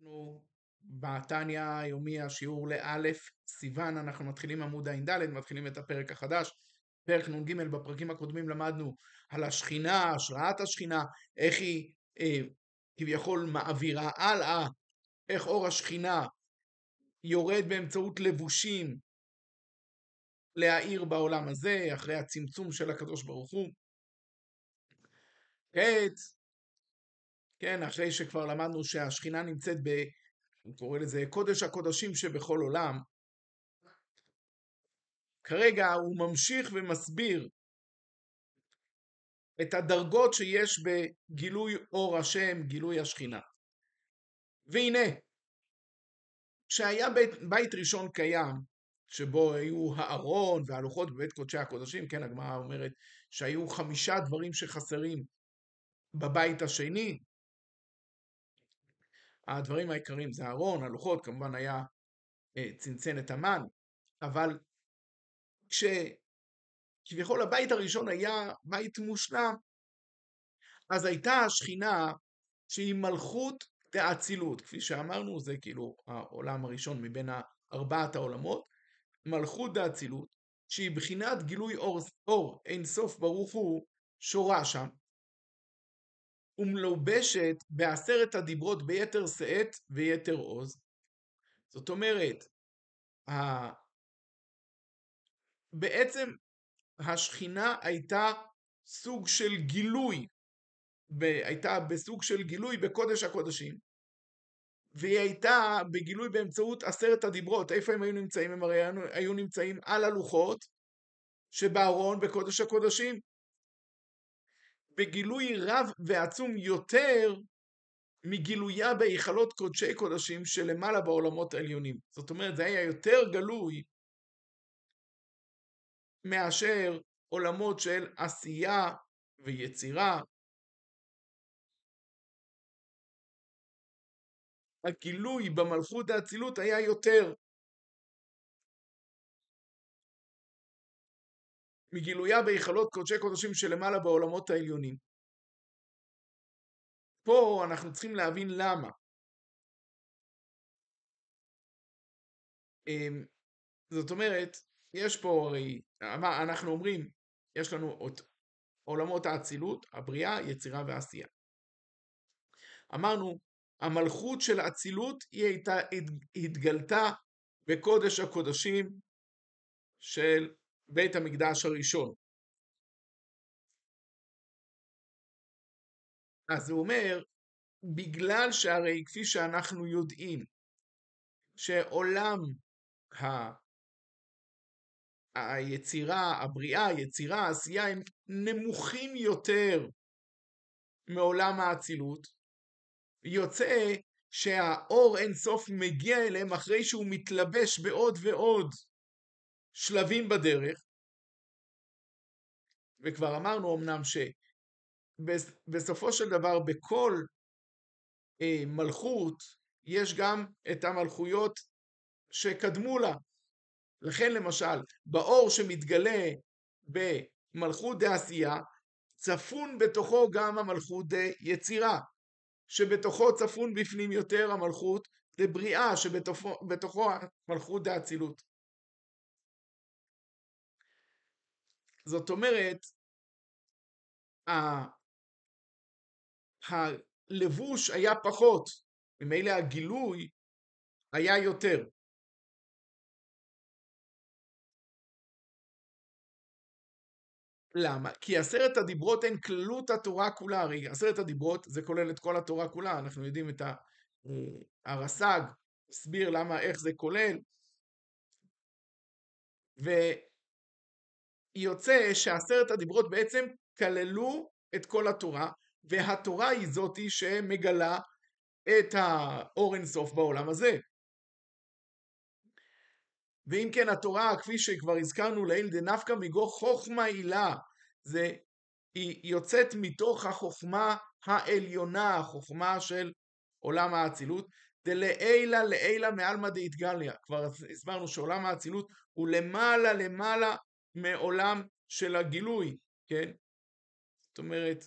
אנחנו בתניא היומי השיעור לאלף סיוון, אנחנו מתחילים עמוד ע"ד, מתחילים את הפרק החדש. פרק נ"ג, בפרקים הקודמים למדנו על השכינה, השראת השכינה, איך היא כביכול מעבירה הלאה, איך אור השכינה יורד באמצעות לבושים להאיר בעולם הזה, אחרי הצמצום של הקדוש ברוך הוא. כעת, כן, אחרי שכבר למדנו שהשכינה נמצאת הוא קורא לזה קודש הקודשים שבכל עולם, כרגע הוא ממשיך ומסביר את הדרגות שיש בגילוי אור השם, גילוי השכינה. והנה, כשהיה בית ראשון קיים, שבו היו הארון והלוחות בבית קודשי הקודשים, כן, הגמרא אומרת שהיו 5 דברים שחסרים בבית השני. הדברים העיקריים זה הארון, הלוחות, כמובן היה צנצנת המן, אבל כשכביכול הבית הראשון היה בית מושלם, אז הייתה השכינה שהיא מלכות דאצילות, כפי שאמרנו, זה כאילו העולם הראשון מבין 4 העולמות, מלכות דאצילות, שהיא בחינת גילוי אור אין סוף ברוך הוא שורה שם, ומלובשת ב10 הדיברות ביתר שאת ויתר עוז. זאת אומרת, בעצם השכינה הייתה סוג של גילוי, הייתה בסוג של גילוי בקודש הקודשים, והיא הייתה בגילוי באמצעות 10 הדיברות. איפה הם היו נמצאים? הם הרי היו נמצאים על הלוחות שבארון בקודש הקודשים, בגילוי רב ועצום יותר מגילויה בהיכלות קודשי קודשים שלמעלה בעולמות העליונים. זאת אומרת, זה היה יותר גלוי מאשר עולמות של עשייה ויצירה. הגילוי במלכות האצילות היה יותר מגילויה בהיכלות קודשי קודשים שלמעלה בעולמות העליונים. פה אנחנו צריכים להבין למה. זאת אומרת, יש פה הרי, אנחנו אומרים, יש לנו עולמות האצילות, הבריאה, יצירה ועשייה. אמרנו, המלכות של האצילות היא התגלתה בקודש הקודשים של בית המקדש הראשון. אז הוא אומר, בגלל שהרי כפי שאנחנו יודעים שעולם היצירה, הבריאה, היצירה, העשייה, הם נמוכים יותר מעולם האצילות, יוצא שהאור אין סוף מגיע אליהם אחרי שהוא מתלבש בעוד ועוד שלבים בדרך. וכבר אמרנו אמנם שבסופו של דבר בכל מלכות יש גם את המלכויות שקדמו לה. לכן למשל, באור שמתגלה במלכות דעשייה, צפון בתוכו גם המלכות דיצירה, שבתוכו צפון בפנים יותר המלכות דבריאה, שבתוכו המלכות דאצילות. זאת אומרת, הלבוש היה פחות, ממילא הגילוי היה יותר. למה? כי 10 הדיברות הן כללות התורה כולה. הרי 10 הדיברות זה כולל את כל התורה כולה. אנחנו יודעים את הרס"ג הסביר למה, איך זה כולל, ויוצא ש10 הדיברות בעצם כללו את כל התורה, והתורה היא זאתי שמגלה את האור אין סוף בעולם הזה. ואם כן, התורה, כפי שכבר הזכרנו לעיל, דנפקא מגו חוכמה עילה, היא יוצאת מתוך החוכמה העליונה, החוכמה של עולם האצילות, דלעילה לעילה מעלמא דאיתגליא. כבר הסברנו שעולם האצילות הוא למעלה מעולם של הגילוי, כן? זאת אומרת,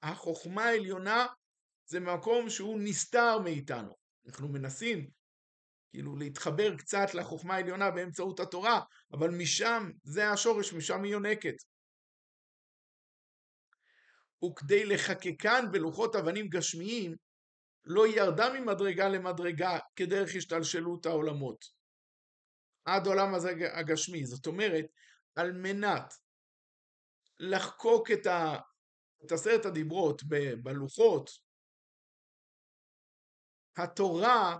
החוכמה העליונה זה מקום שהוא נסתר מאיתנו. אנחנו מנסים כאילו להתחבר קצת לחוכמה העליונה באמצעות התורה, אבל משם זה השורש, משם היא יונקת. וכדי לחקקן בלוחות אבנים גשמיים, לא ירדה ממדרגה למדרגה כדרך השתלשלות העולמות. עד עולם הזה הגשמי. זאת אומרת, על מנת לחקוק את 10 הדיברות בלוחות, התורה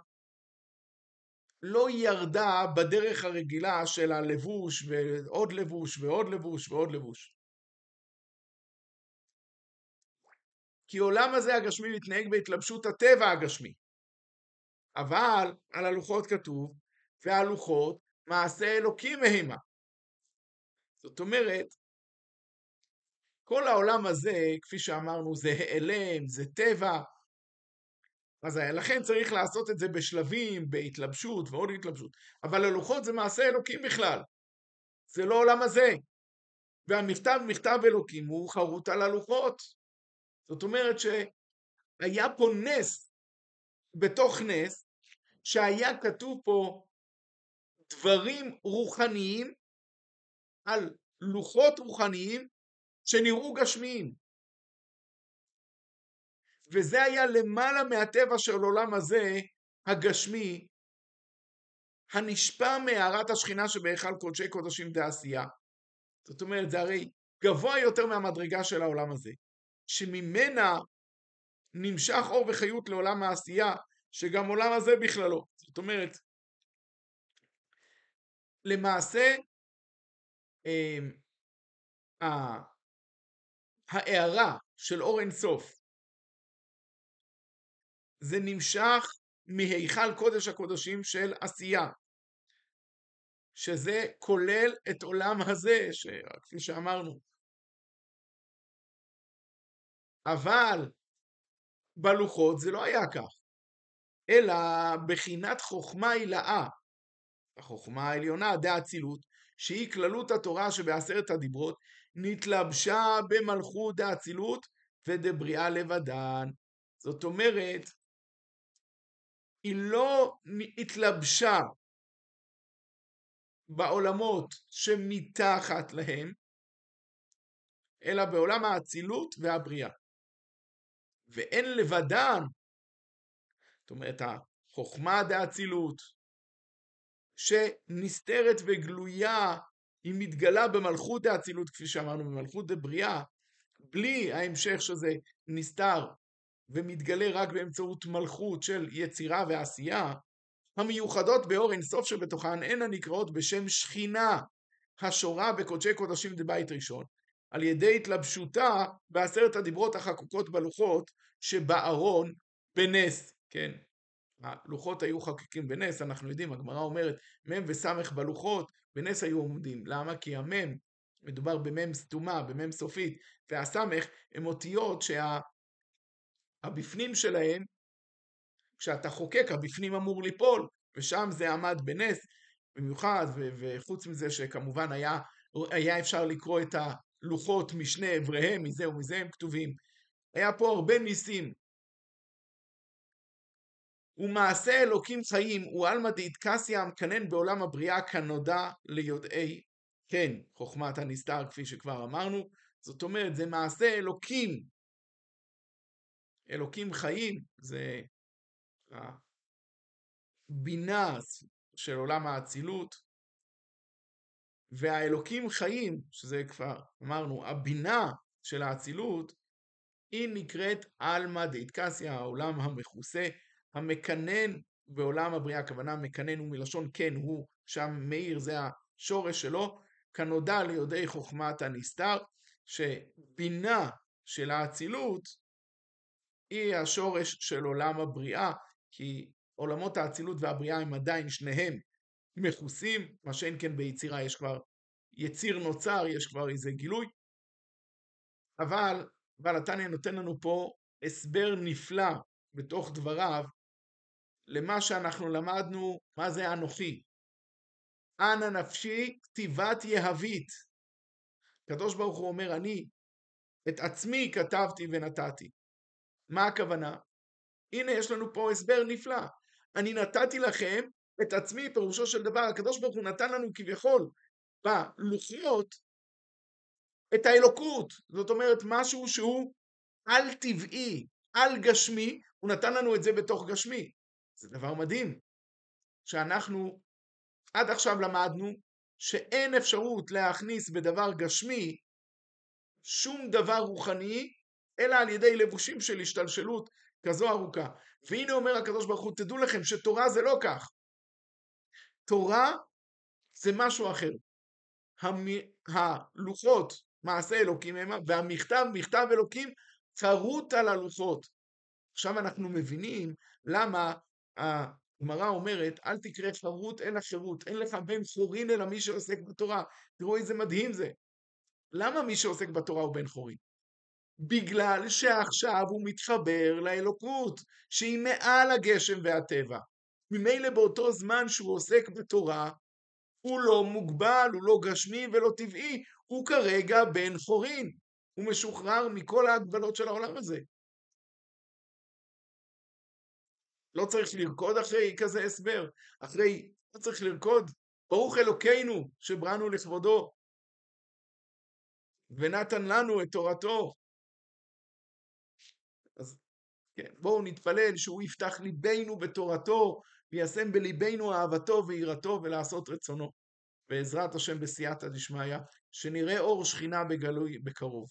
לא ירדה בדרך הרגילה של הלבוש ועוד לבוש ועוד לבוש ועוד לבוש. כי עולם הזה הגשמי מתנהג בהתלבשות הטבע הגשמי. אבל על הלוחות כתוב, והלוחות מעשה אלוקים מהימה. זאת אומרת, כל העולם הזה, כפי שאמרנו, זה העלם, זה טבע, אז לכן צריך לעשות את זה בשלבים, בהתלבשות ועוד התלבשות. אבל הלוחות זה מעשה אלוקים בכלל. זה לא עולם הזה. והמכתב, מכתב אלוקים, הוא חרוט על הלוחות. זאת אומרת שהיה פה נס, בתוך נס, שהיה כתוב פה דברים רוחניים על לוחות רוחניים שנראו גשמיים. וזה היה למעלה מהטבע של עולם הזה, הגשמי, הנשפע מהארת השכינה שבהיכל קודשי קודשים דעשייה. זאת אומרת, זה הרי גבוה יותר מהמדרגה של העולם הזה, שממנה נמשך אור וחיות לעולם העשייה, שגם עולם הזה בכללו. זאת אומרת, למעשה, ההארה של אור אינסוף, זה נמשך מהיכל קודש הקודשים של עשייה, שזה כולל את עולם הזה, כפי שאמרנו. אבל בלוחות זה לא היה כך, אלא בחינת חוכמה הילאה, החוכמה העליונה, דאצילות, שהיא כללות התורה שבעשרת הדיברות, נתלבשה במלכות דאצילות ודבריאה לבדן. זאת אומרת, היא לא התלבשה בעולמות שמתחת להם, אלא בעולם האצילות והבריאה. ואין לבדן, זאת אומרת, החוכמה דאצילות, שנסתרת וגלויה, היא מתגלה במלכות דאצילות, כפי שאמרנו, במלכות דבריאה, בלי ההמשך שזה נסתר ומתגלה רק באמצעות מלכות של יצירה ועשייה, המיוחדות באור אינסוף שבתוכן הן הנקראות בשם שכינה, השורה בקודשי קודשים דבית ראשון, על ידי התלבשותה בעשרת הדיברות החקוקות בלוחות שבארון בנס. כן, הלוחות היו חקוקים בנס, אנחנו יודעים, הגמרא אומרת, מם וסמך בלוחות בנס היו עומדים. למה? כי המם, מדובר במם סתומה, במם סופית, והסמך הם אותיות שהבפנים שלהם, כשאתה חוקק, הבפנים אמור ליפול, ושם זה עמד בנס, במיוחד, וחוץ מזה שכמובן היה אפשר לקרוא את הלוחות משני עבריהם, מזה ומזה הם כתובים. היה פה הרבה ניסים. ומעשה אלוקים חיים הוא עלמא דאיטקסיה המקנן בעולם הבריאה כנודע ליודעי כן חוכמת הנסתר, כפי שכבר אמרנו. זאת אומרת, זה מעשה אלוקים. אלוקים חיים זה הבינה של עולם האצילות, והאלוקים חיים, שזה כבר אמרנו, הבינה של האצילות, היא נקראת עלמא דאיטקסיה, העולם המכוסה, המקנן בעולם הבריאה. הכוונה מקנן הוא מלשון כן, הוא שם מאיר, זה השורש שלו, כנודע ליודעי חוכמת הנסתר, שבינה של האצילות היא השורש של עולם הבריאה, כי עולמות האצילות והבריאה הם עדיין שניהם מכוסים, מה שאין כן ביצירה, יש כבר יציר נוצר, יש כבר איזה גילוי, אבל בעל התניא נותן לנו פה הסבר נפלא בתוך דבריו למה שאנחנו למדנו, מה זה אנוכי. אנא נפשי כתיבת יהבית. הקדוש ברוך הוא אומר, אני את עצמי כתבתי ונתתי. מה הכוונה? הנה יש לנו פה הסבר נפלא. אני נתתי לכם את עצמי, פירושו של דבר, הקדוש ברוך הוא נתן לנו כביכול בלוחיות את האלוקות, זאת אומרת משהו שהוא על טבעי, על גשמי, הוא נתן לנו את זה בתוך גשמי. זה דבר מדהים, שאנחנו עד עכשיו למדנו שאין אפשרות להכניס בדבר גשמי שום דבר רוחני, אלא על ידי לבושים של השתלשלות כזו ארוכה. והנה אומר הקדוש ברוך הוא, תדעו לכם שתורה זה לא כך. תורה זה משהו אחר. הלוחות מעשה אלוקים המה, והמכתב מכתב אלוקים חרוט על הלוחות. עכשיו אנחנו מבינים למה הגמרא אומרת, אל תקרא חרוט אלא חירות, אין לך בן חורין אלא מי שעוסק בתורה. תראו איזה מדהים זה. למה מי שעוסק בתורה הוא בן חורין? בגלל שעכשיו הוא מתחבר לאלוקות, שהיא מעל הגשם והטבע. ממילא באותו זמן שהוא עוסק בתורה, הוא לא מוגבל, הוא לא גשמי ולא טבעי, הוא כרגע בן חורין. הוא משוחרר מכל ההגבלות של העולם הזה. לא צריך לרקוד אחרי כזה הסבר, לא צריך לרקוד. ברוך אלוקינו שבראנו לכבודו, ונתן לנו את תורתו. אז כן, בואו נתפלל שהוא יפתח ליבנו בתורתו, וישם בליבנו אהבתו ויראתו ולעשות רצונו. בעזרת השם בסייעתא דשמיא, שנראה אור שכינה בגלוי בקרוב.